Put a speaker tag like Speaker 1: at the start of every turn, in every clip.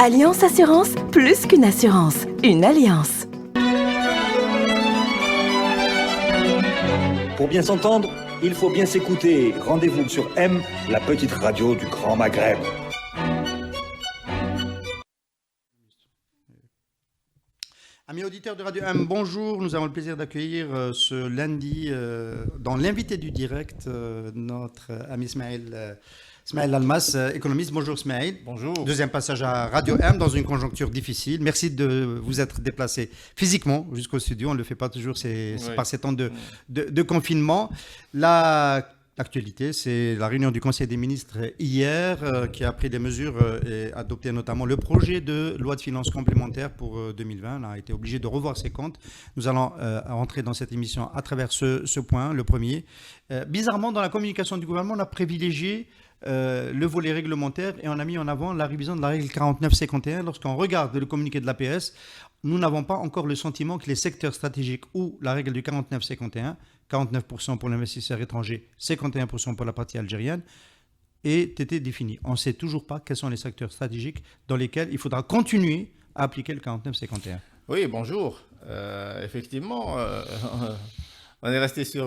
Speaker 1: Alliance Assurance, plus qu'une assurance, une alliance.
Speaker 2: Pour bien s'entendre, il faut bien s'écouter. Rendez-vous sur M, la petite radio du Grand Maghreb.
Speaker 3: Amis auditeurs de Radio M, bonjour. Nous avons le plaisir d'accueillir ce lundi dans l'invité du direct notre ami Smaïl Almas, économiste. Bonjour Smaïl.
Speaker 4: Bonjour.
Speaker 3: Deuxième passage à Radio M dans une conjoncture difficile. Merci de vous être déplacé physiquement jusqu'au studio. On ne le fait pas toujours, c'est par ces temps de confinement. L'actualité, c'est la réunion du Conseil des ministres hier qui a pris des mesures et adopté notamment le projet de loi de finances complémentaire pour 2020. On a été obligé de revoir ses comptes. Nous allons rentrer dans cette émission à travers ce point, le premier. Bizarrement, dans la communication du gouvernement, on a privilégié le volet réglementaire et on a mis en avant la révision de la règle 49-51. Lorsqu'on regarde le communiqué de l'APS, nous n'avons pas encore le sentiment que les secteurs stratégiques ou la règle du 49-51, 49% pour l'investisseur étranger, 51% pour la partie algérienne, aient été définis. On ne sait toujours pas quels sont les secteurs stratégiques dans lesquels il faudra continuer à appliquer le 49-51.
Speaker 4: Oui, bonjour. Effectivement, on est resté sur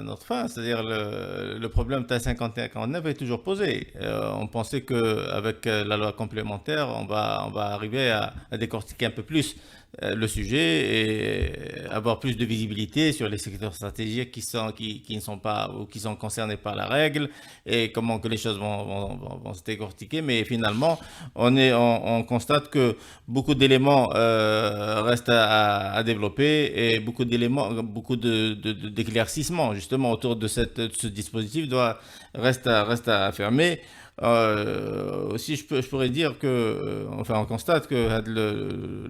Speaker 4: notre fin, c'est-à-dire le problème TAS 51-49 est toujours posé. On pensait qu'avec la loi complémentaire, on va arriver à décortiquer un peu plus le sujet et avoir plus de visibilité sur les secteurs stratégiques qui ne sont pas ou qui sont concernés par la règle et comment que les choses vont se décortiquer. Mais finalement, on constate que beaucoup d'éléments restent à développer et beaucoup d'éclaircissements justement autour de ce dispositif reste à fermer. Aussi, je pourrais dire que, on constate que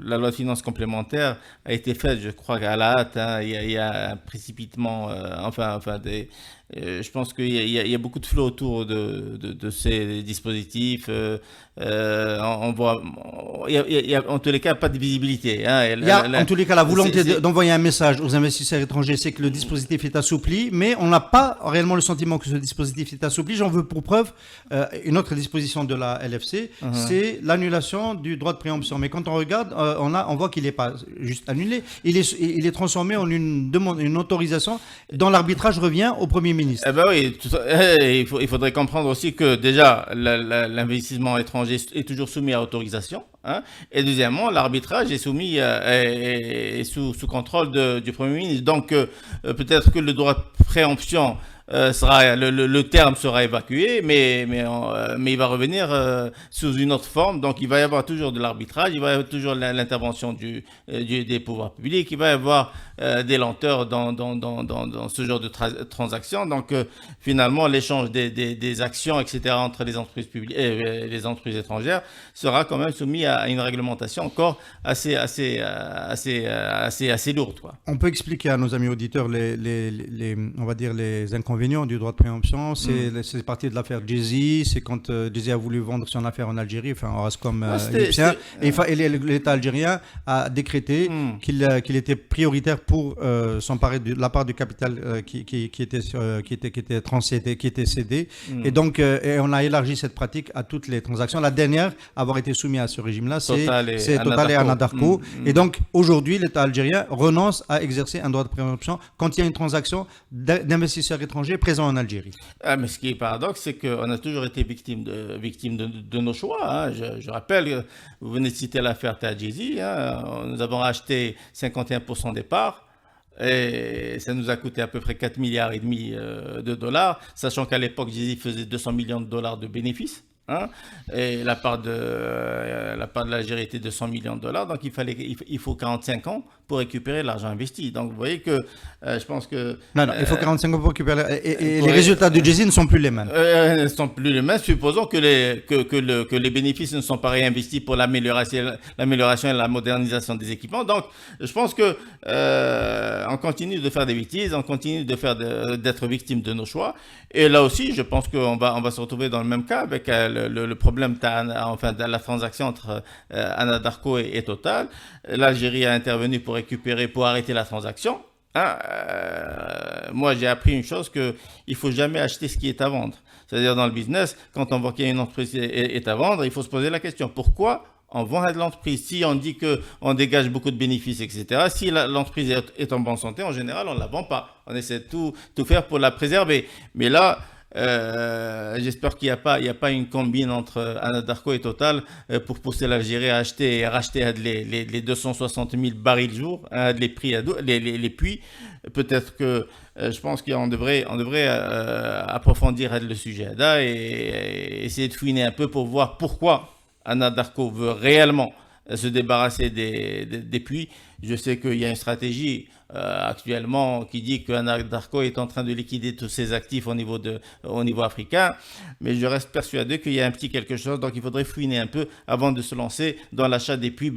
Speaker 4: la loi de finances complémentaire a été faite, je crois, à la hâte. Il y a un précipitement, je pense qu'il y a beaucoup de flou autour de ces dispositifs. On voit, il y a en tous les cas pas de visibilité.
Speaker 3: Il y a en tous les cas la volonté d'envoyer un message aux investisseurs étrangers, c'est que le dispositif est assoupli, mais on n'a pas réellement le sentiment que ce dispositif est assoupli. J'en veux pour preuve une autre disposition de la LFC, c'est l'annulation du droit de préemption. Mais quand on regarde, on voit qu'il n'est pas juste annulé, il est transformé en une autorisation dont l'arbitrage revient au Premier ministre.
Speaker 4: Eh ben oui, il faudrait comprendre aussi que déjà l'investissement étranger est toujours soumis à autorisation. Et deuxièmement, l'arbitrage est soumis sous contrôle du Premier ministre. Donc peut-être que le droit de préemption le terme sera évacué, mais il va revenir sous une autre forme. Donc il va y avoir toujours de l'arbitrage, il va y avoir toujours l'intervention des pouvoirs publics, il va y avoir des lenteurs dans ce genre de transactions. Donc finalement, l'échange des actions, etc., entre les entreprises publiques et les entreprises étrangères sera quand même soumis à une réglementation encore assez lourde, quoi.
Speaker 3: On peut expliquer à nos amis auditeurs on va dire les inconvénients du droit de préemption. C'est parti de l'affaire Jay-Z. C'est quand Jay-Z a voulu vendre son affaire en Algérie, Orascom égyptien, et l'État algérien a décrété qu'il était prioritaire pour s'emparer de la part du capital qui était transcédé, qui était cédé. Et donc, on a élargi cette pratique à toutes les transactions. La dernière à avoir été soumise à ce régime-là, c'est Total et Anadarko. Et donc, aujourd'hui, l'État algérien renonce à exercer un droit de préemption quand il y a une transaction d'investisseurs étrangers présents en Algérie.
Speaker 4: Mais ce qui est paradoxe, c'est qu'on a toujours été victime de nos choix. Je rappelle, vous venez de citer l'affaire Tadjizi. Nous avons acheté 51% des parts. Et ça nous a coûté à peu près 4,5 milliards de dollars, sachant qu'à l'époque, Jay-Z faisait 200 millions de dollars de bénéfices. Et la part de l'Algérie était de 100 millions de dollars, donc il faut 45 ans pour récupérer l'argent investi. Donc vous voyez que je pense que...
Speaker 3: Non, il faut 45 ans pour récupérer. Et les résultats de Jay-Z ne sont plus les mêmes.
Speaker 4: Ne sont plus les mêmes, supposons que les bénéfices ne sont pas réinvestis pour l'amélioration et la modernisation des équipements. Donc je pense que on continue de faire des bêtises, on continue d'être victime de nos choix. Et là aussi, je pense qu'on va se retrouver dans le même cas avec le problème de la transaction entre Anadarko et Total. L'Algérie a intervenu pour arrêter la transaction. Moi, j'ai appris une chose, qu'il ne faut jamais acheter ce qui est à vendre. C'est-à-dire dans le business, quand on voit qu'il y a une entreprise est à vendre, il faut se poser la question, pourquoi On vend à de l'entreprise. Si on dit qu'on dégage beaucoup de bénéfices, etc., si l'entreprise est en bonne santé, en général, on ne la vend pas. On essaie de tout faire pour la préserver. Mais là, j'espère qu'il n'y a pas une combine entre Anadarko et Total pour pousser l'Algérie à acheter et racheter les 260 000 barils jour, les puits. Peut-être que je pense qu'on devrait approfondir le sujet et essayer de fouiner un peu pour voir pourquoi Anadarko veut réellement se débarrasser des puits. Je sais qu'il y a une stratégie actuellement qui dit qu'Anadarko est en train de liquider tous ses actifs au niveau africain, mais je reste persuadé qu'il y a un petit quelque chose, donc il faudrait fouiner un peu avant de se lancer dans l'achat des puits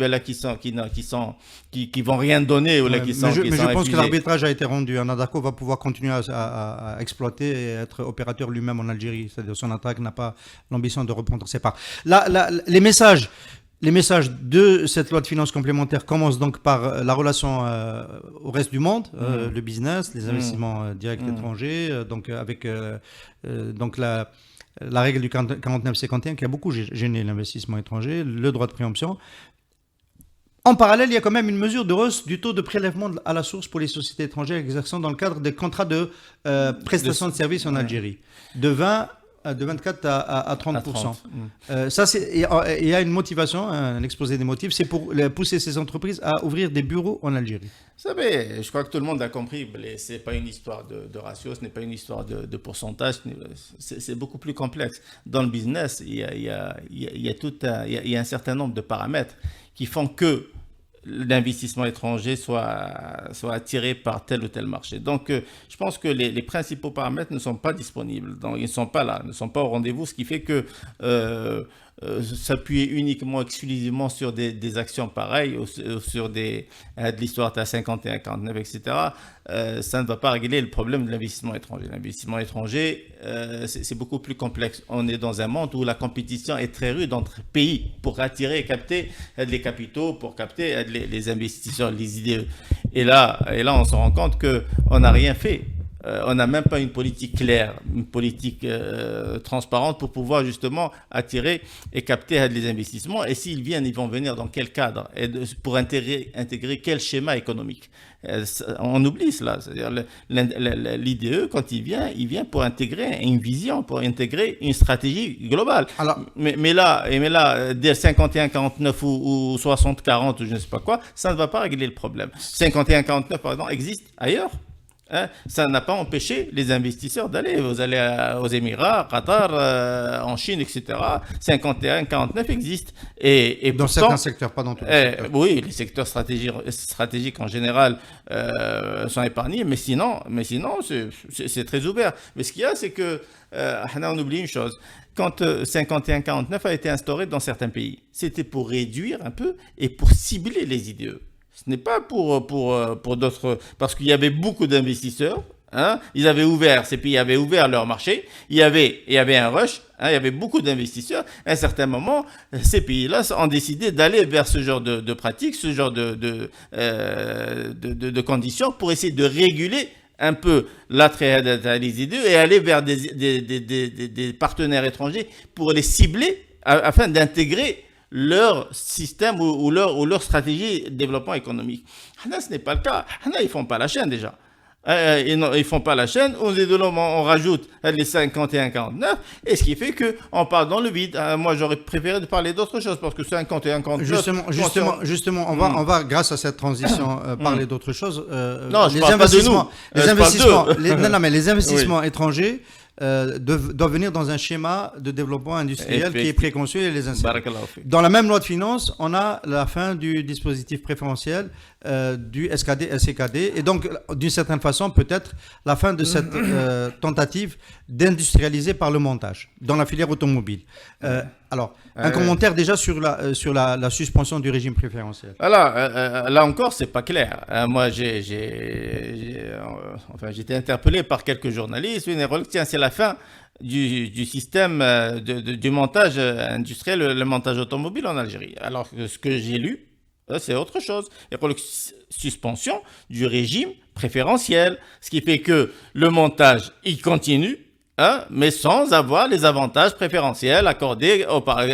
Speaker 4: qui vont rien donner ou là qui sont
Speaker 3: mais je pense
Speaker 4: épuisés.
Speaker 3: que l'arbitrage a été rendu. Anadarko va pouvoir continuer à exploiter et être opérateur lui-même en Algérie. C'est-à-dire son attaque n'a pas l'ambition de reprendre ses parts. Les messages de cette loi de finances complémentaire commencent donc par la relation au reste du monde, le business, les investissements directs étrangers, donc avec donc la règle du 49-51 qui a beaucoup gêné l'investissement étranger, le droit de préemption. En parallèle, il y a quand même une mesure de hausse du taux de prélèvement à la source pour les sociétés étrangères exerçant dans le cadre des contrats de prestation de services en Algérie, de 24 à 30%. Ça, il y a une motivation, un exposé des motifs, c'est pour pousser ces entreprises à ouvrir des bureaux en Algérie.
Speaker 4: Vous savez, je crois que tout le monde a compris, ce n'est pas une histoire de ratio, ce n'est pas une histoire de pourcentage, c'est beaucoup plus complexe. Dans le business, il y a un certain nombre de paramètres qui font que l'investissement étranger soit attiré par tel ou tel marché. Donc, je pense que les principaux paramètres ne sont pas disponibles. Donc, ils ne sont pas là, ne sont pas au rendez-vous, ce qui fait que s'appuyer uniquement, exclusivement sur des actions pareilles, ou sur de l'histoire à 51, 49, etc., ça ne va pas régler le problème de l'investissement étranger. L'investissement étranger, c'est beaucoup plus complexe. On est dans un monde où la compétition est très rude entre pays pour attirer et capter les capitaux, pour capter les investisseurs, les idées. Et là, on se rend compte qu'on n'a rien fait. On n'a même pas une politique claire, une politique transparente pour pouvoir justement attirer et capter les investissements. Et s'ils viennent, ils vont venir dans quel cadre et pour intégrer quel schéma économique. On oublie cela. C'est-à-dire l'IDE, quand il vient pour intégrer une vision, pour intégrer une stratégie globale. Alors, mais là, dès 51-49 ou 60-40 ou je ne sais pas quoi, ça ne va pas régler le problème. 51-49, par exemple, existe ailleurs. Ça n'a pas empêché les investisseurs d'aller. Vous allez aux Émirats, Qatar, en Chine, etc. 51-49 existent. Et
Speaker 3: dans
Speaker 4: pourtant,
Speaker 3: certains secteurs, pas dans tous les secteurs.
Speaker 4: Oui, les secteurs stratégiques en général sont épargnés, mais sinon c'est très ouvert. Mais ce qu'il y a, c'est que on oublie une chose. Quand 51-49 a été instauré dans certains pays, c'était pour réduire un peu et pour cibler les IDE. Ce n'est pas pour d'autres, parce qu'il y avait beaucoup d'investisseurs, ces pays avaient ouvert leur marché, il y avait un rush, il y avait beaucoup d'investisseurs. À un certain moment, ces pays-là ont décidé d'aller vers ce genre de pratiques, ce genre de conditions pour essayer de réguler un peu l'attrait des idées et aller vers des partenaires étrangers pour les cibler afin d'intégrer leur système ou leur stratégie de développement économique. Là, ce n'est pas le cas. Là, ils ne font pas la chaîne déjà. Ils ne font pas la chaîne. On rajoute les 51-49 et ce qui fait qu'on part dans le vide. Moi, j'aurais préféré de parler d'autre chose parce que 51-49...
Speaker 3: Justement, on va, grâce à cette transition, parler d'autre chose.
Speaker 4: Non, je ne parle pas de nous.
Speaker 3: Les investissements étrangers doivent venir dans un schéma de développement industriel qui est préconçu et les insérer. Dans la même loi de finances, on a la fin du dispositif préférentiel du SKD, SCKD, et donc d'une certaine façon peut-être la fin de cette tentative d'industrialiser par le montage dans la filière automobile. Alors, un commentaire déjà sur la suspension du régime préférentiel.
Speaker 4: Là encore, c'est pas clair. Moi, j'étais interpellé par quelques journalistes. Tiens, c'est la fin du système du montage industriel, le montage automobile en Algérie. Alors que ce que j'ai lu, c'est autre chose. Il y a une suspension du régime préférentiel, ce qui fait que le montage, il continue, mais sans avoir les avantages préférentiels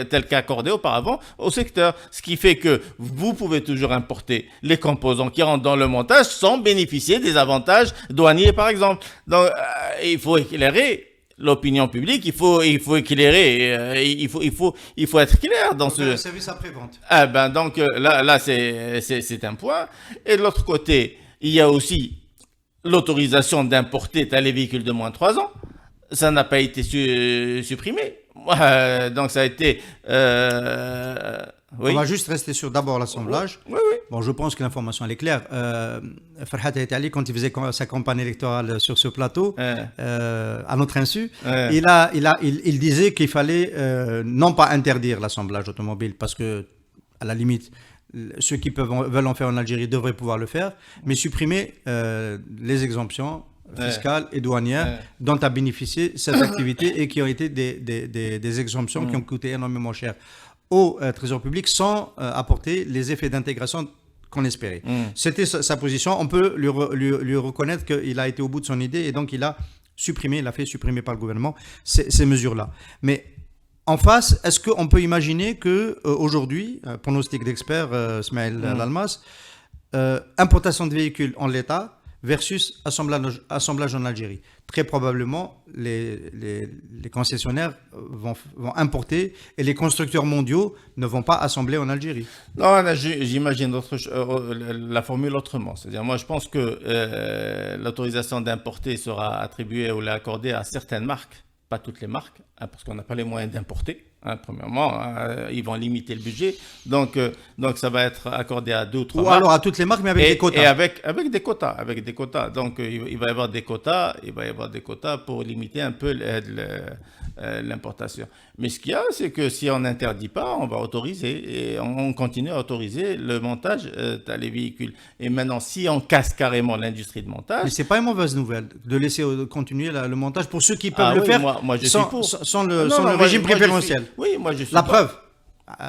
Speaker 4: tels qu'accordés auparavant au secteur. Ce qui fait que vous pouvez toujours importer les composants qui rentrent dans le montage sans bénéficier des avantages douaniers, par exemple. Donc, il faut éclairer l'opinion publique, il faut éclairer, il faut être clair dans ce
Speaker 3: service après-vente.
Speaker 4: Donc là c'est un point. Et de l'autre côté, il y a aussi l'autorisation d'importer les véhicules de moins de 3 ans. Ça n'a pas été supprimé. Donc ça a été...
Speaker 3: On va juste rester sur d'abord l'assemblage.
Speaker 4: Oui.
Speaker 3: Bon, je pense que l'information elle est claire. Farhat El Aitali, quand il faisait sa campagne électorale sur ce plateau, à notre insu, il disait qu'il fallait non pas interdire l'assemblage automobile, parce que, à la limite, ceux qui veulent en faire en Algérie devraient pouvoir le faire, mais supprimer les exemptions fiscales et douanières dont a bénéficié cette activité et qui ont été des exemptions qui ont coûté énormément cher au Trésor public sans apporter les effets d'intégration qu'on espérait. C'était sa position. On peut lui reconnaître qu'il a été au bout de son idée et donc il a fait supprimer par le gouvernement ces mesures-là. Mais en face, est-ce qu'on peut imaginer qu'aujourd'hui, pronostic d'expert, Smaïl Lalmas, importation de véhicules en l'état versus assemblage en Algérie. Très probablement, les concessionnaires vont importer et les constructeurs mondiaux ne vont pas assembler en Algérie.
Speaker 4: Non, j'imagine la formule autrement. C'est-à-dire, moi, je pense que l'autorisation d'importer sera attribuée ou accordée à certaines marques, pas toutes les marques, parce qu'on n'a pas les moyens d'importer. Premièrement, ils vont limiter le budget, donc ça va être accordé à 2 ou 3
Speaker 3: marques.
Speaker 4: Ou
Speaker 3: alors à toutes les marques, mais avec des quotas.
Speaker 4: Et avec des quotas. Donc il va y avoir des quotas, pour limiter un peu l'importation. Mais ce qu'il y a, c'est que si on n'interdit pas, on va autoriser et on continue à autoriser le montage des véhicules. Et maintenant, si on casse carrément l'industrie de montage,
Speaker 3: mais c'est pas une mauvaise nouvelle de laisser continuer le montage pour ceux qui peuvent le faire
Speaker 4: moi,
Speaker 3: sans le régime préférentiel.
Speaker 4: Oui, moi je suis
Speaker 3: la preuve.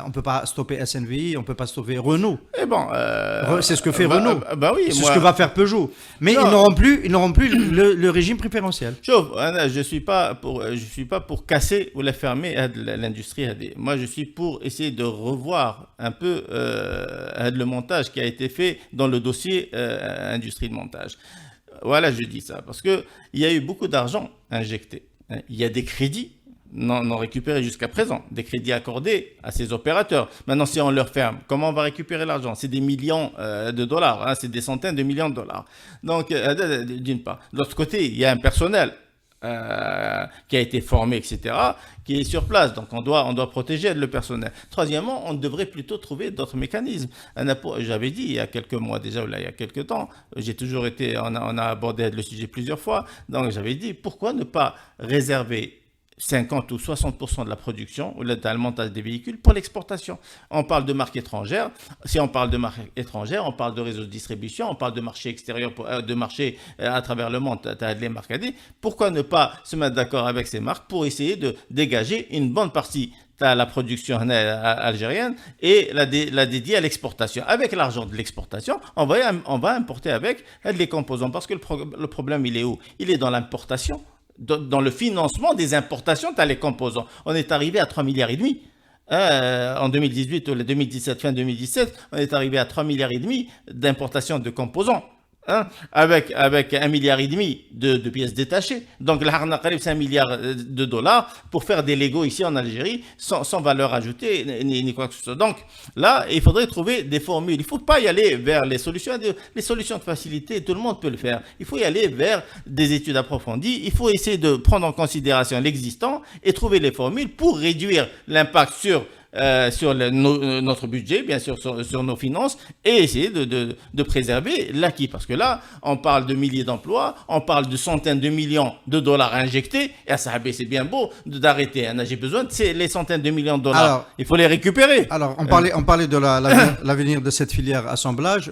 Speaker 3: On ne peut pas stopper SNVI, on ne peut pas stopper Renault. C'est ce que fait Renault.
Speaker 4: Oui,
Speaker 3: c'est ce que va faire Peugeot. Mais ils n'auront plus le régime préférentiel.
Speaker 4: Je suis pas pour casser ou la fermer l'industrie. Moi, je suis pour essayer de revoir un peu le montage qui a été fait dans le dossier industrie de montage. Voilà, je dis ça parce que il y a eu beaucoup d'argent injecté. Il y a des crédits non récupérés jusqu'à présent, des crédits accordés à ces opérateurs. Maintenant, si on leur ferme, comment on va récupérer l'argent? C'est des millions de dollars, c'est des centaines de millions de dollars. Donc, d'une part. De l'autre côté, il y a un personnel qui a été formé, etc., qui est sur place. Donc, on doit protéger le personnel. Troisièmement, on devrait plutôt trouver d'autres mécanismes. J'avais dit il y a quelques mois déjà, ou là, il y a quelques temps, on a abordé le sujet plusieurs fois, donc j'avais dit, pourquoi ne pas réserver 50 ou 60% de la production ou le montage des véhicules pour l'exportation. On parle de marques étrangères. Si on parle de marques étrangères, on parle de réseaux de distribution, on parle de marché extérieur, de marché à travers le monde, les marques AD. Pourquoi ne pas se mettre d'accord avec ces marques pour essayer de dégager une bonne partie de la production algérienne et la dédier à l'exportation. Avec l'argent de l'exportation, on va importer avec les composants parce que le problème, il est où? Il est dans l'importation. Dans le financement des importations, tu as les composants. On est arrivé à 3,5 milliards. En 2018 ou 2017, fin 2017, on est arrivé à 3,5 milliards d'importations de composants. Avec 1,5 milliard de pièces détachées. Donc, là, on a 5 milliards de dollars pour faire des Lego ici en Algérie sans valeur ajoutée ni quoi que ce soit. Donc, là, il faudrait trouver des formules. Il ne faut pas y aller vers les solutions de facilité. Tout le monde peut le faire. Il faut y aller vers des études approfondies. Il faut essayer de prendre en considération l'existant et trouver les formules pour réduire l'impact sur notre budget, bien sûr, sur nos finances, et essayer de préserver l'acquis. Parce que là, on parle de milliers d'emplois, on parle de centaines de millions de dollars injectés, et à Sahabé, c'est bien beau d'arrêter. J'ai besoin de les centaines de millions de dollars. Alors, il faut les récupérer.
Speaker 3: Alors, on parlait de l'avenir de cette filière assemblage.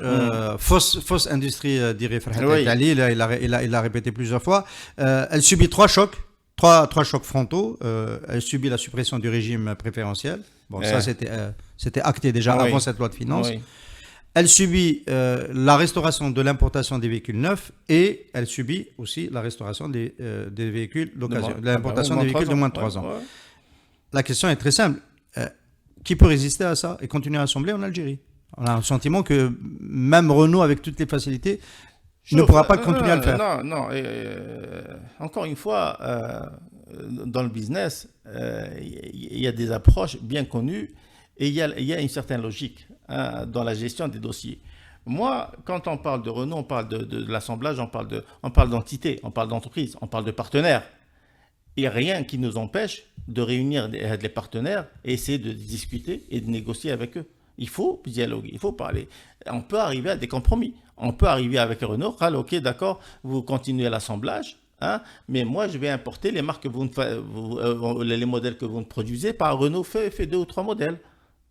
Speaker 3: Fausse industrie, dirait Farhat El Aitali, il l'a répété plusieurs fois. Elle subit 3 chocs. Trois chocs frontaux. Elle subit la suppression du régime préférentiel. Bon, ça, c'était acté déjà avant cette loi de finances. Oui. elle subit la restauration de l'importation des véhicules neufs et elle subit aussi la restauration des véhicules d'occasion, de l'importation des véhicules de moins de 3 ans.
Speaker 4: Ouais.
Speaker 3: La question est très simple. Qui peut résister à ça et continuer à assembler en Algérie? On a un sentiment que même Renault, avec toutes les facilités, ne pourra pas continuer à le faire.
Speaker 4: Non. Encore une fois, dans le business, il y a des approches bien connues et il y a une certaine logique dans la gestion des dossiers. Moi, quand on parle de Renault, on parle de l'assemblage, on parle d'entité, on parle d'entreprise, on parle de partenaires. Il n'y a rien qui nous empêche de réunir les partenaires et essayer de discuter et de négocier avec eux. Il faut dialoguer, il faut parler. On peut arriver à des compromis. On peut arriver avec Renault, ok, d'accord, vous continuez l'assemblage, mais moi je vais importer les marques que les modèles que vous ne produisez. Par Renault fait 2 ou 3 modèles.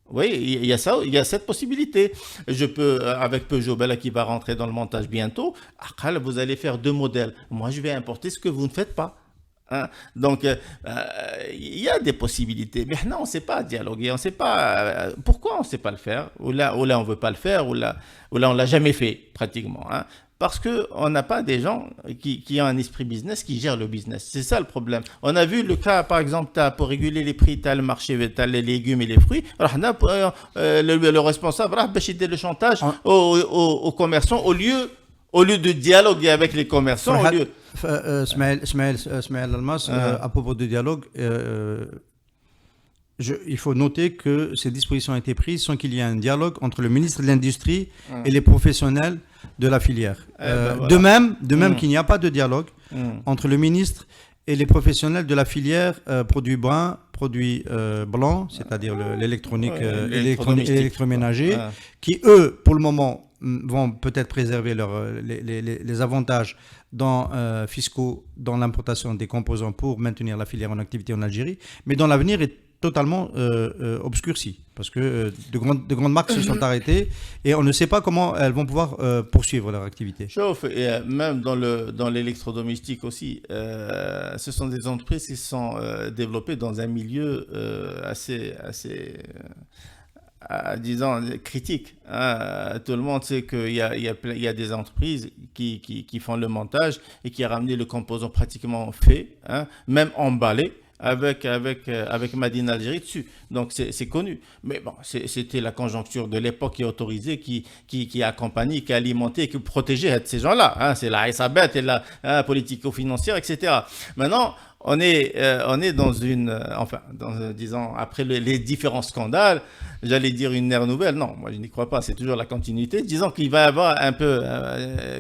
Speaker 4: Oui, il y a ça, il y a cette possibilité. Je peux, avec Peugeot Bella qui va rentrer dans le montage bientôt, vous allez faire 2 modèles. Moi je vais importer ce que vous ne faites pas. Donc, il y a des possibilités. Mais non, on ne sait pas dialoguer, on ne sait pas pourquoi on ne sait pas le faire. Ou là on ne veut pas le faire, ou là on ne l'a jamais fait pratiquement. Parce qu'on n'a pas des gens qui ont un esprit business, qui gèrent le business. C'est ça le problème. On a vu le cas, par exemple, pour réguler les prix, tu as le marché, tu as les légumes et les fruits. Le responsable, il le chantage aux commerçants au lieu de dialoguer avec les commerçants.
Speaker 3: Smaël Almas, à propos de dialogue, il faut noter que ces dispositions ont été prises sans qu'il y ait un dialogue entre le ministre de l'Industrie et les professionnels de la filière. Voilà. De même qu'il n'y a pas de dialogue entre le ministre et les professionnels de la filière produits bruns, produits blancs, c'est-à-dire l'électronique, l'électroménager, qui, eux, pour le moment, vont peut-être préserver les avantages fiscaux dans l'importation des composants pour maintenir la filière en activité en Algérie, mais dont l'avenir est totalement obscurci, parce que de grandes marques se sont arrêtées et on ne sait pas comment elles vont pouvoir poursuivre leur activité.
Speaker 4: Et même dans l'électrodomestique aussi, ce sont des entreprises qui se sont développées dans un milieu assez disons, critique. Tout le monde sait qu'il y a des entreprises qui font le montage et qui ont ramené le composant pratiquement fait, même emballé, avec Made in Algérie dessus. Donc c'est connu. Mais bon, c'était la conjoncture de l'époque qui a autorisé, qui a accompagné, qui a alimenté, qui protégeait ces gens-là. C'est la SABET et la politico-financière, etc. Maintenant, on est dans disons, après les différents scandales, j'allais dire une ère nouvelle. Non, moi je n'y crois pas, c'est toujours la continuité. Disons qu'il va y avoir un peu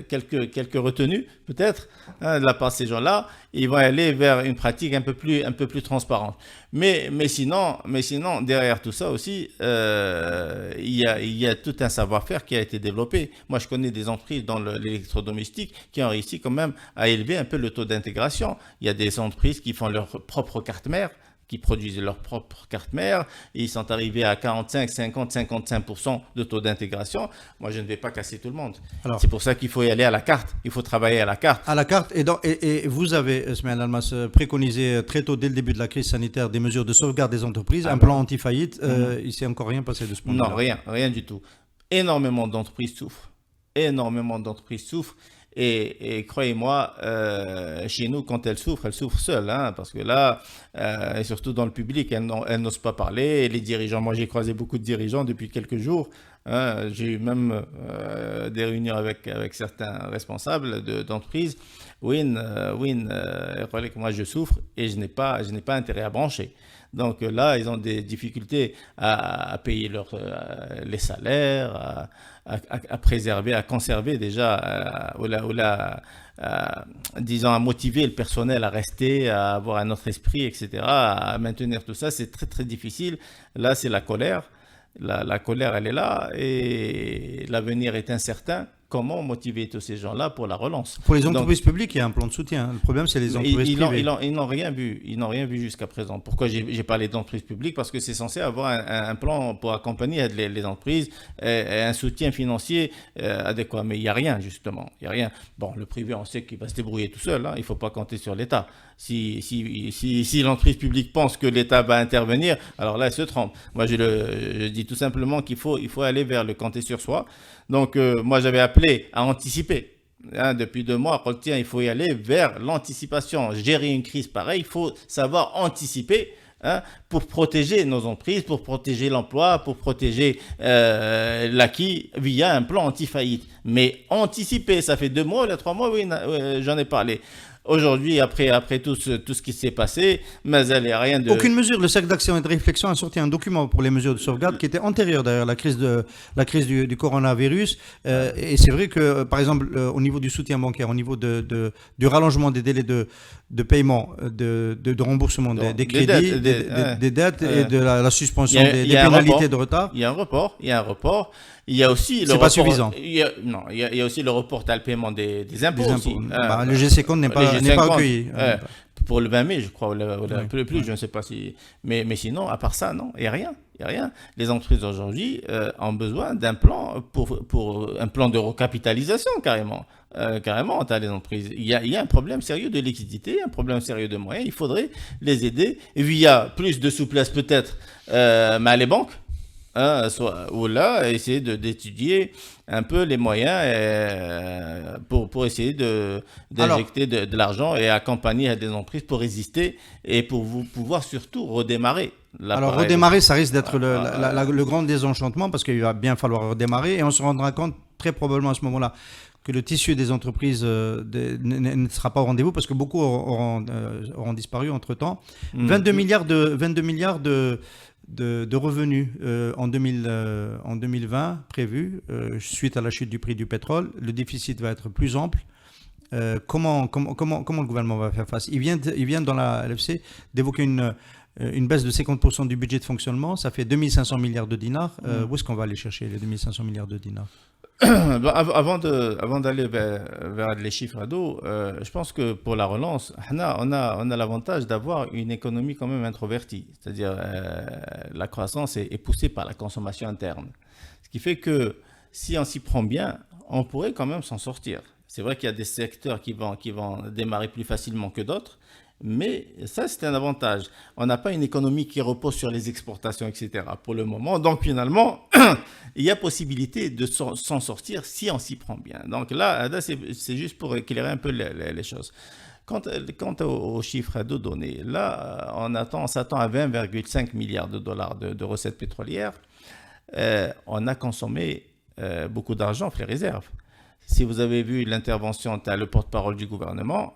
Speaker 4: quelques retenues, peut-être, de la part de ces gens-là. Ils vont aller vers une pratique un peu plus transparente. Mais sinon, derrière tout ça aussi, il y a tout un savoir-faire qui a été développé. Moi, je connais des entreprises dans l'électrodomestique qui ont réussi quand même à élever un peu le taux d'intégration. Il y a des entreprises qui font leur propre carte mère, qui produisent leur propre carte mère, et ils sont arrivés à 45, 50, 55% de taux d'intégration. Moi, je ne vais pas casser tout le monde. Alors, c'est pour ça qu'il faut y aller à la carte. Il faut travailler à la carte.
Speaker 3: À la carte. Et vous avez, Smaël Almas, préconisé très tôt, dès le début de la crise sanitaire, des mesures de sauvegarde des entreprises, un plan anti-faillite. Il ne s'est encore rien passé de ce point de vue.
Speaker 4: Non, rien du tout. Énormément d'entreprises souffrent. Et croyez-moi, chez nous, quand elles souffrent seules, parce que là, et surtout dans le public, elles n'osent pas parler. Et les dirigeants, moi j'ai croisé beaucoup de dirigeants depuis quelques jours. J'ai eu même des réunions avec certains responsables d'entreprises. Moi je souffre et je n'ai pas intérêt à brancher. Donc là, ils ont des difficultés à payer les salaires, à préserver, à conserver déjà, disons, à motiver le personnel à rester, à avoir un autre esprit, etc., à maintenir tout ça. C'est très, très difficile. Là, c'est la colère. La colère, elle est là et l'avenir est incertain, comment motiver tous ces gens-là pour la relance.
Speaker 3: Pour les entreprises publiques, il y a un plan de soutien. Le problème, c'est les entreprises privées.
Speaker 4: Ils n'ont rien vu. Ils n'ont rien vu jusqu'à présent. Pourquoi j'ai parlé d'entreprises publiques? Parce que c'est censé avoir un plan pour accompagner les entreprises, et un soutien financier adéquat. Mais il n'y a rien, justement. Il n'y a rien. Bon, le privé, on sait qu'il va se débrouiller tout seul. Hein. Il ne faut pas compter sur l'État. Si l'entreprise publique pense que l'État va intervenir, alors là, elle se trompe. Moi, je dis tout simplement qu'il faut aller vers le compter sur soi. Donc, moi, j'avais appelé à anticiper. Hein, depuis 2 mois, tiens, il faut y aller vers l'anticipation. Gérer une crise pareille, il faut savoir anticiper. Hein, pour protéger nos entreprises, pour protéger l'emploi, pour protéger l'acquis via un plan anti-faillite. Mais anticiper, ça fait 2 mois, il y a 3 mois, oui, j'en ai parlé. Aujourd'hui, après tout ce qui s'est passé, mais il n'y a rien de...
Speaker 3: Aucune mesure. Le cercle d'action et de réflexion a sorti un document pour les mesures de sauvegarde qui était antérieur d'ailleurs à la crise du coronavirus. Et c'est vrai que, par exemple, au niveau du soutien bancaire, au niveau du rallongement des délais de paiement, de remboursement des crédits, des dettes et de la suspension des pénalités de retard.
Speaker 4: Il y a un report. Il y a aussi le
Speaker 3: report. C'est pas suffisant.
Speaker 4: Il y a aussi le report à le paiement des impôts. Aussi.
Speaker 3: Le GC compte n'est pas accueilli.
Speaker 4: Pour le 20 mai, je crois, ou un peu plus, je ne sais pas si... Mais sinon, à part ça, non, il n'y a rien. Les entreprises aujourd'hui ont besoin d'un plan pour un plan de recapitalisation, carrément. Tu as les entreprises. Il y a un problème sérieux de liquidité, un problème sérieux de moyens. Il faudrait les aider via plus de souplesse peut-être, mais les banques. Ou là, essayer d'étudier un peu les moyens pour essayer d'injecter de l'argent et accompagner des entreprises pour résister et pour pouvoir surtout redémarrer.
Speaker 3: Alors redémarrer, ça risque d'être le grand désenchantement parce qu'il va bien falloir redémarrer et on se rendra compte très probablement à ce moment-là que le tissu des entreprises ne sera pas au rendez-vous parce que beaucoup auront disparu entre-temps. 22 milliards de revenus en 2020 prévus suite à la chute du prix du pétrole. Le déficit va être plus ample. Comment le gouvernement va faire face? Il vient dans la LFC d'évoquer une baisse de 50% du budget de fonctionnement. Ça fait 2500 milliards de dinars. Où est-ce qu'on va aller chercher les 2500 milliards de dinars?
Speaker 4: Avant d'aller vers les chiffres à dos, je pense que pour la relance, on a l'avantage d'avoir une économie quand même introvertie. C'est-à-dire la croissance est poussée par la consommation interne. Ce qui fait que si on s'y prend bien, on pourrait quand même s'en sortir. C'est vrai qu'il y a des secteurs qui vont démarrer plus facilement que d'autres. Mais ça, c'est un avantage. On n'a pas une économie qui repose sur les exportations, etc. pour le moment. Donc, finalement, il y a possibilité de s'en sortir si on s'y prend bien. Donc là, c'est juste pour éclairer un peu les choses. Quant aux chiffres à deux donnés, là, on s'attend à 20,5 milliards de dollars de recettes pétrolières. On a consommé beaucoup d'argent, les réserves. Si vous avez vu l'intervention, tu as le porte-parole du gouvernement,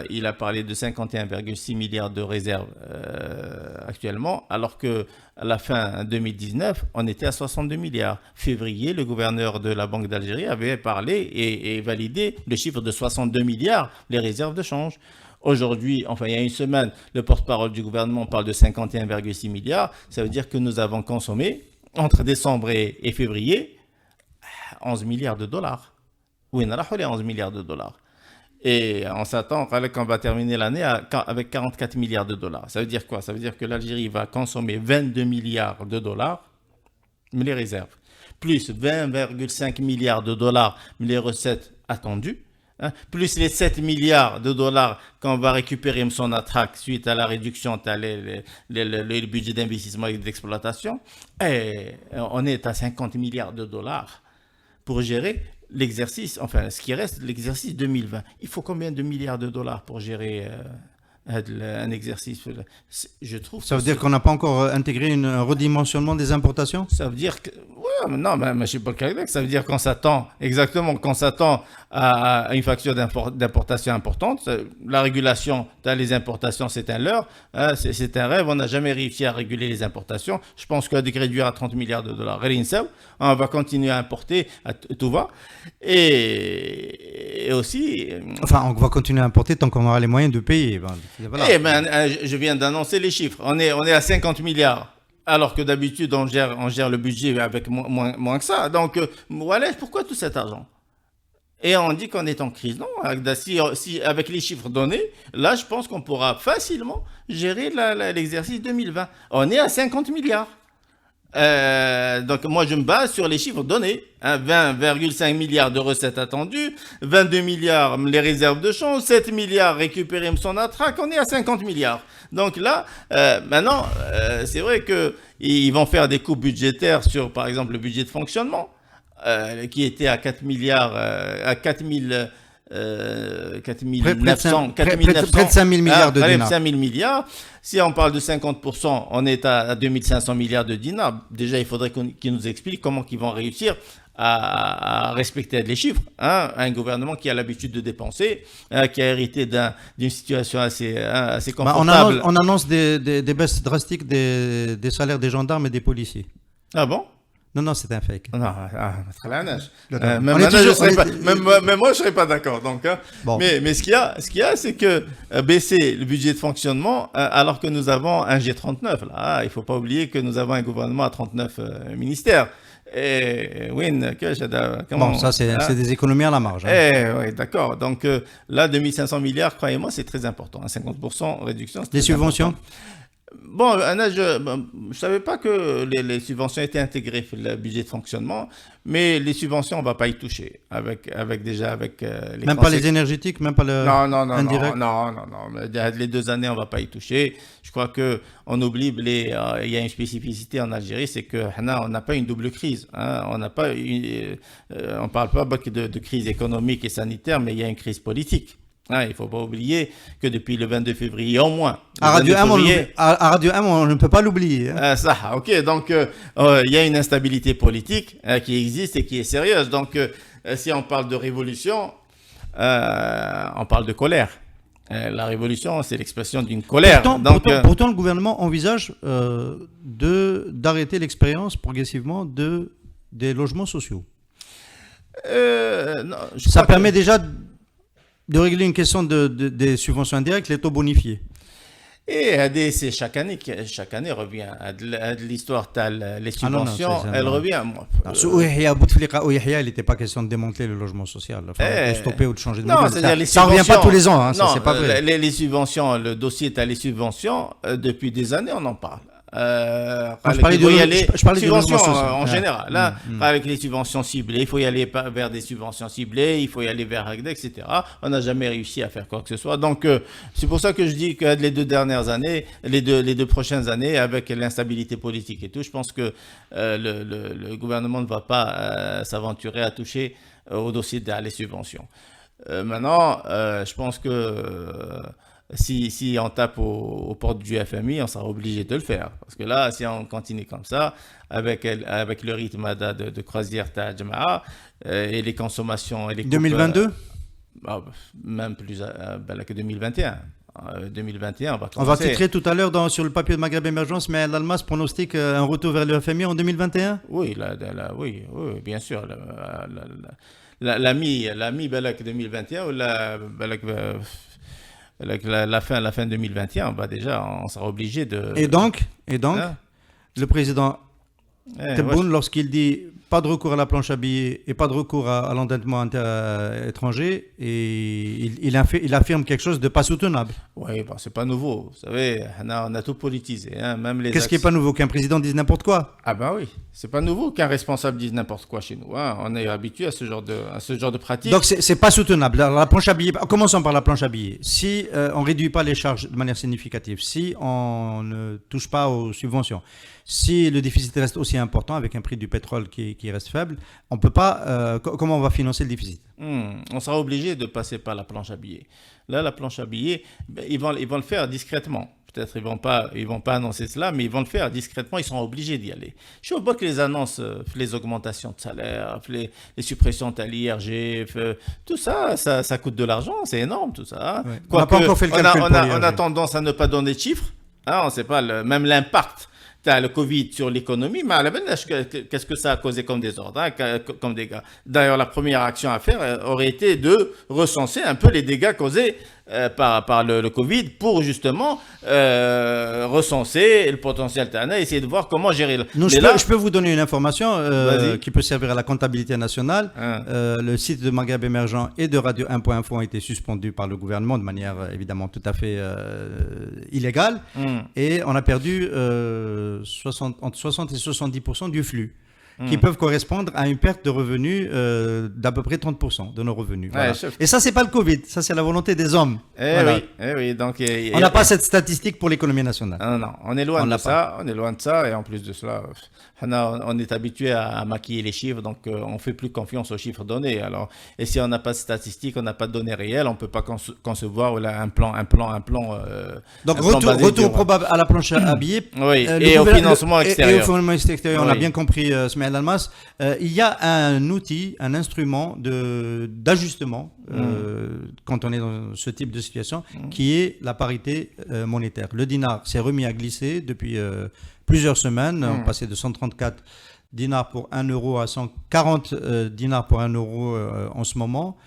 Speaker 4: il a parlé de 51,6 milliards de réserves actuellement, alors qu'à la fin 2019, on était à 62 milliards. Février, le gouverneur de la Banque d'Algérie avait parlé et validé le chiffre de 62 milliards, les réserves de change. Aujourd'hui, enfin il y a une semaine, le porte-parole du gouvernement parle de 51,6 milliards. Ça veut dire que nous avons consommé, entre décembre et février, 11 milliards de dollars. Oui, on a raflé 11 milliards de dollars. Et on s'attend qu'on va terminer l'année avec 44 milliards de dollars. Ça veut dire quoi? Ça veut dire que l'Algérie va consommer 22 milliards de dollars, mais les réserves, plus 20,5 milliards de dollars, mais les recettes attendues, plus les 7 milliards de dollars qu'on va récupérer son attraque suite à la réduction le budget d'investissement et d'exploitation. Et on est à 50 milliards de dollars pour gérer l'exercice, enfin ce qui reste, l'exercice 2020. Il faut combien de milliards de dollars pour gérer un exercice? Je trouve.
Speaker 3: Ça veut dire qu'on n'a pas encore intégré un redimensionnement des importations?
Speaker 4: Ça veut dire que... Ouais, non, mais je ne suis pas le cas. Ça veut dire qu'on s'attend à une facture d'importation importante. La régulation, les importations, c'est un leurre. C'est un rêve. On n'a jamais réussi à réguler les importations. Je pense qu'on a dû réduire à 30 milliards de dollars. On va continuer à importer, tout va. Et aussi...
Speaker 3: Enfin, on va continuer à importer tant qu'on aura les moyens de payer.
Speaker 4: Voilà. Je viens d'annoncer les chiffres. On est à 50 milliards. Alors que d'habitude, on gère le budget avec moins que ça. Donc, voilà, pourquoi tout cet argent? et on dit qu'on est en crise. Non, si avec les chiffres donnés, là, je pense qu'on pourra facilement gérer l'exercice 2020. On est à 50 milliards. Donc moi je me base sur les chiffres donnés, 20,5 milliards de recettes attendues, 22 milliards les réserves de change, 7 milliards récupérés son attraque, on est à 50 milliards. Donc là, maintenant, c'est vrai qu'ils vont faire des coupes budgétaires sur par exemple le budget de fonctionnement, qui était à 4 milliards, à 4 900,
Speaker 3: près de 5 000 milliards de dinars.
Speaker 4: 5 000 milliards. Si on parle de 50%, on est à 2 500 milliards de dinars. Déjà, il faudrait qu'ils nous expliquent comment ils vont réussir à respecter les chiffres. Un gouvernement qui a l'habitude de dépenser, qui a hérité d'une situation assez confortable.
Speaker 3: On annonce des baisses drastiques des salaires des gendarmes et des policiers.
Speaker 4: Ah bon?
Speaker 3: Non, c'est un fake.
Speaker 4: Non, même moi, je ne serais pas d'accord. Donc, bon. Mais ce qu'il y a, c'est que baisser le budget de fonctionnement, alors que nous avons un G39, là, il ne faut pas oublier que nous avons un gouvernement à 39 ministères. Et oui,
Speaker 3: bon, ça, c'est des économies à la marge.
Speaker 4: Oui, d'accord. Donc, là, 2500 milliards, croyez-moi, c'est très important. 50% réduction.
Speaker 3: Les subventions
Speaker 4: important. Bon, je ne savais pas que les subventions étaient intégrées dans le budget de fonctionnement, mais les subventions, on ne va pas y toucher. Avec les
Speaker 3: même pas les énergétiques, même pas le indirect.
Speaker 4: Non. Les 2 années, on ne va pas y toucher. Je crois qu'on oublie, il y a une spécificité en Algérie, c'est qu'on n'a pas une double crise. On n'a pas on parle pas de crise économique et sanitaire, mais il y a une crise politique. Il ne faut pas oublier que depuis le 22 février, au moins.
Speaker 3: À Radio M, on ne peut pas l'oublier.
Speaker 4: Ça, ok. Donc, il y a une instabilité politique qui existe et qui est sérieuse. Donc, si on parle de révolution, on parle de colère. La révolution, c'est l'expression d'une colère.
Speaker 3: Pourtant, le gouvernement envisage d'arrêter l'expérience progressivement des logements sociaux.
Speaker 4: Non,
Speaker 3: ça permet déjà de régler une question des subventions indirectes, les taux bonifiés.
Speaker 4: Et ADC, chaque année revient. L'histoire, les subventions, elle revient.
Speaker 3: Il n'était pas question de démanteler le logement social, de stopper ou de changer de modèle. Ça ne revient pas tous les ans, ça, c'est pas vrai.
Speaker 4: Les subventions, le dossier est à les subventions. Depuis des années, on en parle.
Speaker 3: Je parlais de
Speaker 4: subventions en général. Là, avec les subventions ciblées, il faut y aller vers des subventions ciblées, il faut y aller vers AGDE, etc. On n'a jamais réussi à faire quoi que ce soit. Donc, c'est pour ça que je dis que les 2 dernières années, les deux prochaines années, avec l'instabilité politique et tout, je pense que le gouvernement ne va pas s'aventurer à toucher au dossier des subventions. Maintenant, je pense que si on tape aux portes du FMI, on sera obligé de le faire. Parce que là, si on continue comme ça, avec le rythme de croisière Jama'a et les consommations... Et les
Speaker 3: 2022
Speaker 4: même plus que 2021. 2021,
Speaker 3: on va titrer tout à l'heure sur le papier de Maghreb Émergence, mais l'Almas pronostique un retour vers le FMI en 2021 ?
Speaker 4: Oui, oui, bien sûr. La mi 2021 ou la fin 2021, on sera obligé de...
Speaker 3: Et donc, le président Tebboune, lorsqu'il dit pas de recours à la planche à billets et pas de recours à l'endettement étranger, et il affirme quelque chose de pas soutenable.
Speaker 4: Oui, c'est pas nouveau. Vous savez, on a tout politisé. Même
Speaker 3: Qu'est-ce qui est pas nouveau? Qu'un président dise n'importe quoi?
Speaker 4: Ah oui, c'est pas nouveau qu'un responsable dise n'importe quoi chez nous. On est habitué à ce genre de pratique.
Speaker 3: Donc c'est pas soutenable. La planche à billets, commençons par la planche à billets. Si on réduit pas les charges de manière significative, si on ne touche pas aux subventions, si le déficit reste aussi important avec un prix du pétrole qui reste faible, on peut pas. Comment on va financer le déficit?
Speaker 4: On sera obligé de passer par la planche à billets. Là, la planche à billets, ils vont le faire discrètement. Peut-être ils vont pas annoncer cela, mais ils vont le faire discrètement. Ils seront obligés d'y aller. Je vois que les annonces, les augmentations de salaire, les suppressions de l'IRG, tout ça coûte de l'argent. C'est énorme tout ça.
Speaker 3: Ouais. On n'a pas encore fait le calcul.
Speaker 4: On a tendance à ne pas donner de chiffres. On ne sait pas même l'impact. Tu as le Covid sur l'économie, mais à la fin, qu'est-ce que ça a causé comme désordre, comme dégâts? D'ailleurs, la première action à faire aurait été de recenser un peu les dégâts causés par le Covid pour justement recenser le potentiel terrain et essayer de voir comment gérer.
Speaker 3: Je peux vous donner une information
Speaker 4: Vas-y.
Speaker 3: qui peut servir à la comptabilité nationale. Le site de Maghreb Émergent et de Radio 1.info ont été suspendus par le gouvernement de manière évidemment tout à fait illégale. Et on a perdu entre 60 et 70% du flux, qui peuvent correspondre à une perte de revenus d'à peu près 30% de nos revenus. Voilà. Et ça, c'est pas le Covid, ça c'est la volonté des hommes. Voilà.
Speaker 4: Oui, donc
Speaker 3: on n'a pas cette statistique pour l'économie nationale.
Speaker 4: Non, on est loin de ça. On est loin de ça, et en plus de cela, on est habitué à maquiller les chiffres, donc on fait plus confiance aux chiffres donnés. Alors, et si on n'a pas de statistiques, on n'a pas de données réelles, on peut pas concevoir un plan.
Speaker 3: Donc retour probable à la planche à billets.
Speaker 4: Oui, et au financement extérieur.
Speaker 3: Et au financement extérieur, on a bien compris, Smaïl Almas. Il y a un outil, un instrument d'ajustement quand on est dans ce type de situation, qui est la parité monétaire. Le dinar s'est remis à glisser depuis plusieurs semaines. On passait de 134 dinars pour 1 euro à 140 dinars pour 1 euro en ce moment.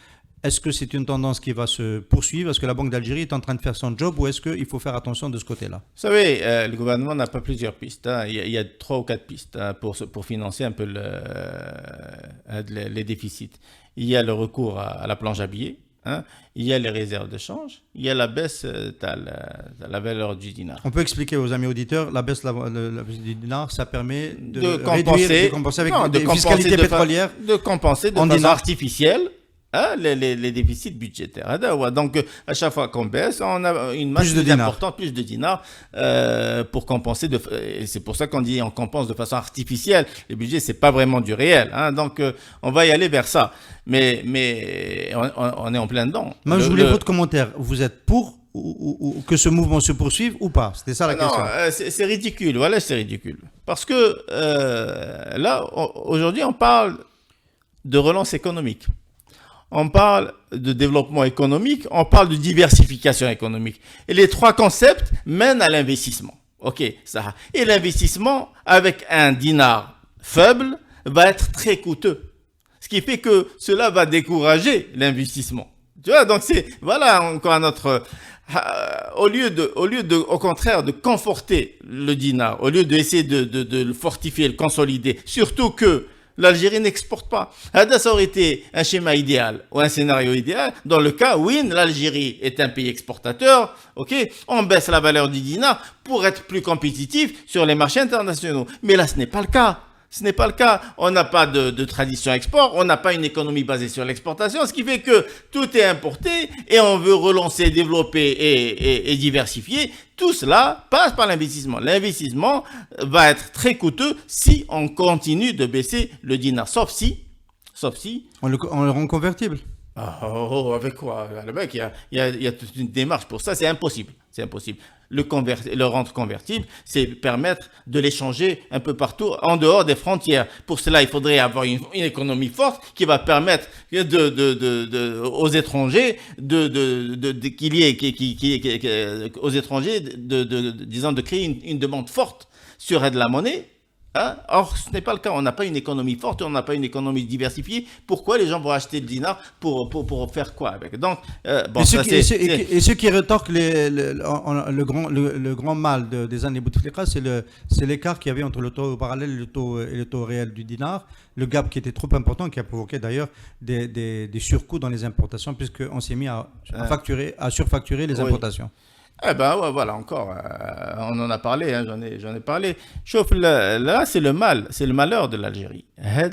Speaker 3: Est-ce que c'est une tendance qui va se poursuivre? Est-ce que la Banque d'Algérie est en train de faire son job, ou est-ce qu'il faut faire attention de ce côté-là?
Speaker 4: Vous savez, le gouvernement n'a pas plusieurs pistes. Il y a 3 ou 4 pistes pour financer un peu les déficits. Il y a le recours à la planche à billets. Il y a les réserves de change, il y a la baisse de la valeur du dinar.
Speaker 3: On peut expliquer aux amis auditeurs, la baisse du dinar, ça permet de compenser avec des fiscalités pétrolières.
Speaker 4: De compenser de façon artificielle les déficits budgétaires. Donc, à chaque fois qu'on baisse, on a une masse plus importante, plus de dinars pour compenser. Et c'est pour ça qu'on dit on compense de façon artificielle. Les budgets, c'est pas vraiment du réel. Donc, on va y aller vers ça. Mais on est en plein dedans.
Speaker 3: Moi, je voulais votre commentaire. Vous êtes pour ou que ce mouvement se poursuive ou pas? C'était ça la question.
Speaker 4: Non, c'est ridicule. Voilà, c'est ridicule. Parce que là, aujourd'hui, on parle de relance économique. On parle de développement économique, on parle de diversification économique. Et les 3 concepts mènent à l'investissement. Ça. Et l'investissement, avec un dinar faible, va être très coûteux. Ce qui fait que cela va décourager l'investissement. Tu vois, donc voilà encore un autre. Au lieu de, au contraire, de conforter le dinar, au lieu d'essayer de le fortifier, le consolider, surtout que l'Algérie n'exporte pas. Ça aurait été un schéma idéal ou un scénario idéal. Dans le cas où l'Algérie est un pays exportateur, on baisse la valeur du dinar pour être plus compétitif sur les marchés internationaux. Mais là, ce n'est pas le cas. Ce n'est pas le cas. On n'a pas de tradition export, on n'a pas une économie basée sur l'exportation, ce qui fait que tout est importé et on veut relancer, développer et diversifier. Tout cela passe par l'investissement. L'investissement va être très coûteux si on continue de baisser le dinar. Sauf si...
Speaker 3: On le rend convertible.
Speaker 4: Avec quoi? Le mec, il y a toute une démarche pour ça. C'est impossible. Le rendre convertible, c'est permettre de l'échanger un peu partout en dehors des frontières. Pour cela, il faudrait avoir une économie forte qui va permettre aux étrangers de créer une demande forte sur de la monnaie. Or, ce n'est pas le cas. On n'a pas une économie forte, on n'a pas une économie diversifiée. Pourquoi les gens vont acheter le dinar pour faire quoi avec? Donc,
Speaker 3: et ceux qui retorquent le grand mal des années Bouteflika, c'est l'écart qu'il y avait entre le taux parallèle et le taux réel du dinar, le gap qui était trop important, qui a provoqué d'ailleurs des surcoûts dans les importations, puisqu'on s'est mis à surfacturer les importations.
Speaker 4: Voilà, encore, on en a parlé, j'en ai parlé. Sauf là, c'est le malheur de l'Algérie.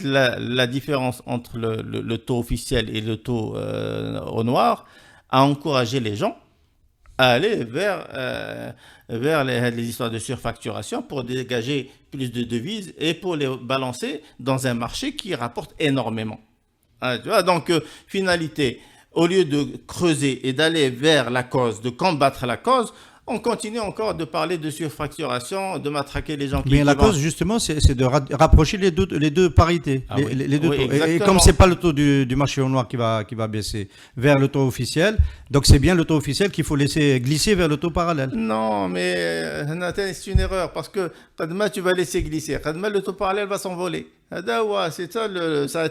Speaker 4: La différence entre le taux officiel et le taux au noir a encouragé les gens à aller vers les histoires de surfacturation pour dégager plus de devises et pour les balancer dans un marché qui rapporte énormément. Tu vois, donc, finalité... Au lieu de creuser et d'aller vers la cause, de combattre la cause, on continue encore de parler de surfacturation, de matraquer les gens qui...
Speaker 3: Mais la cause, justement, c'est de rapprocher les deux parités, les deux taux. Et comme ce n'est pas le taux du marché au noir qui va baisser vers le taux officiel, donc c'est bien le taux officiel qu'il faut laisser glisser vers le taux parallèle.
Speaker 4: Non, mais Nathan, c'est une erreur, parce que Kadma, tu vas laisser glisser. Kadma, le taux parallèle va s'envoler. C'est ça, ça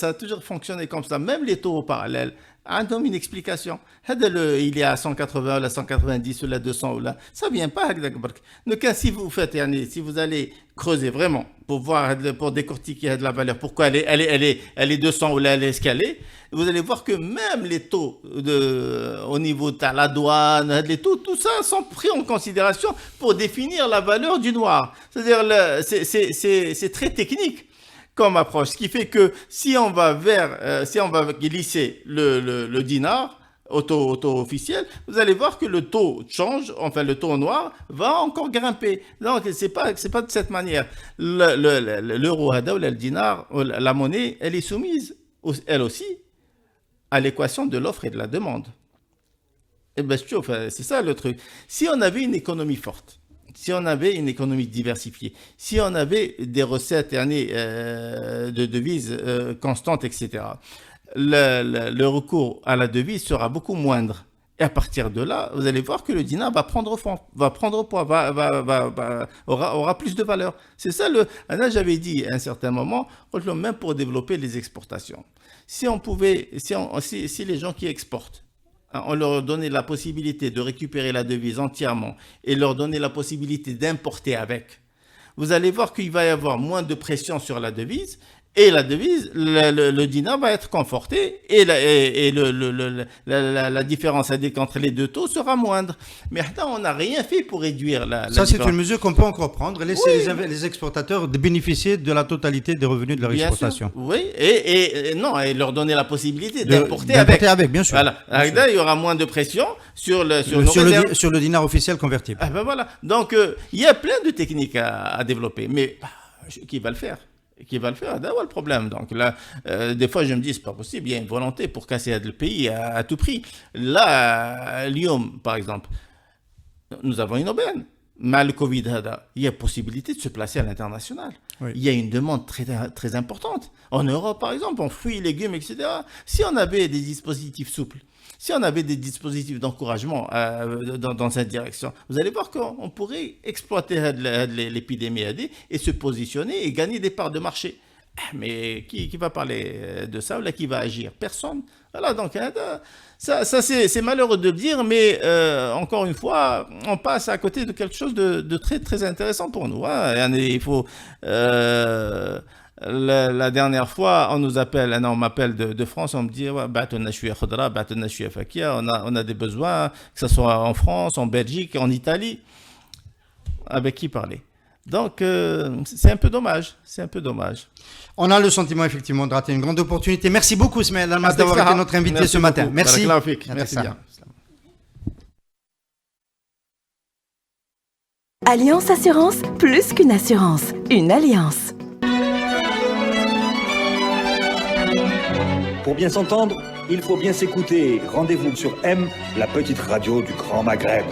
Speaker 4: a toujours fonctionné comme ça. Même les taux parallèles ont une explication. Il est à 180 ou à 190 ou à 200 ou là. Ça vient pas. Donc, si vous faites, si vous allez creuser vraiment pour voir, pour décortiquer de la valeur, pourquoi elle est 200 ou là elle est escalée, vous allez voir que même les taux au niveau de la douane, les taux, tout ça sont pris en considération pour définir la valeur du noir. C'est-à-dire, c'est très technique comme approche, ce qui fait que si on va glisser le dinar au taux officiel, vous allez voir que le taux change, enfin le taux noir va encore grimper. Donc c'est pas de cette manière. L'euro ou le dinar, la monnaie, elle est soumise elle aussi à l'équation de l'offre et de la demande. Et ben c'est ça le truc. Si on avait une économie forte, si on avait une économie diversifiée, si on avait des recettes de devises constantes, etc., le recours à la devise sera beaucoup moindre. Et à partir de là, vous allez voir que le dinar va prendre poids, aura plus de valeur. C'est ça là, j'avais dit à un certain moment, même pour développer les exportations. Si les gens qui exportent, on leur donnait la possibilité de récupérer la devise entièrement et leur donner la possibilité d'importer avec, vous allez voir qu'il va y avoir moins de pression sur la devise et la devise, le dinar va être conforté et la différence entre les deux taux sera moindre. Mais on n'a rien fait pour réduire la
Speaker 3: Ça,
Speaker 4: différence.
Speaker 3: c'est une mesure qu'on peut encore prendre, laisser les exportateurs bénéficier de la totalité des revenus de leur exportation.
Speaker 4: Oui, et leur donner la possibilité d'importer avec.
Speaker 3: Bien sûr.
Speaker 4: Voilà.
Speaker 3: Bien sûr.
Speaker 4: Il y aura moins de pression sur
Speaker 3: le dinar officiel convertible.
Speaker 4: Ah ben voilà. Donc, il y a plein de techniques à développer, mais qui va le faire? Qui va le faire, d'avoir le problème. Donc là, des fois, je me dis, c'est pas possible, il y a une volonté pour casser le pays à tout prix. Là, à Lyon, par exemple, nous avons une aubaine. Mais le Covid, il y a possibilité de se placer à l'international. Oui. Il y a une demande très, très importante. En Europe, par exemple, en fruits, légumes, etc. Si on avait des dispositifs souples, si on avait des dispositifs d'encouragement dans cette direction, vous allez voir qu'on pourrait exploiter l'épidémie et se positionner et gagner des parts de marché. Mais qui va parler de ça ou là qui va agir? Personne. Voilà, donc ça c'est malheureux de le dire, mais encore une fois, on passe à côté de quelque chose de très très intéressant pour nous. Hein. Il faut la dernière fois, on m'appelle de France, on me dit on a des besoins, que ce soit en France, en Belgique, en Italie. Avec qui parler? Donc, c'est un peu dommage.
Speaker 3: On a le sentiment, effectivement, de rater une grande opportunité. Merci beaucoup, Ismaël Almas, d'avoir été notre invité ce matin. Merci.
Speaker 4: Merci bien.
Speaker 1: Alliance Assurance, plus qu'une assurance, une alliance.
Speaker 2: Pour bien s'entendre, il faut bien s'écouter. Rendez-vous sur M, la petite radio du Grand Maghreb.